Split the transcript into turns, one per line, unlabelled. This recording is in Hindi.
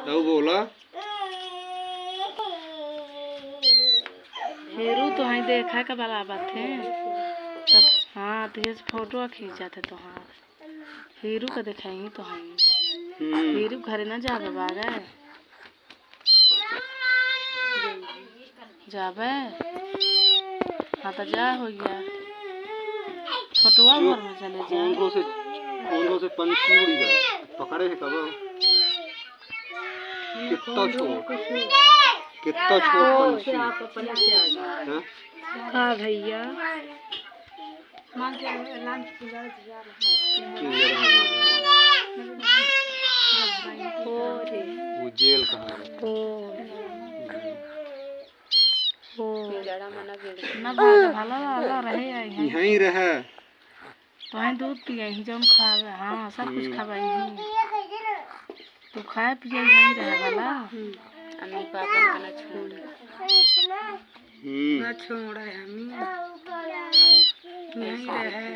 तो बोला
हीरू तो है देखा के वाला बात है तब। हाँ तो ये फोटो खींचा थे तो हाँ हीरू का दिखाई तो है। हीरू घरे ना जाबे बागे जाबे। हाँ तो जा हो गया छोटुआ घर में चले जा।
कौन से पंछी उड़ी गए पकड़े है कब कितना छोट पंछी
हाँ भैया
वो जेल कहाँ यहीं रहे
तो ही दूध पिए जौन खावे। हाँ सब कुछ खावे तो खाए पिए यहीं रहे वाला। अम्मी पापा का ना छोड़े हम यहीं रहे।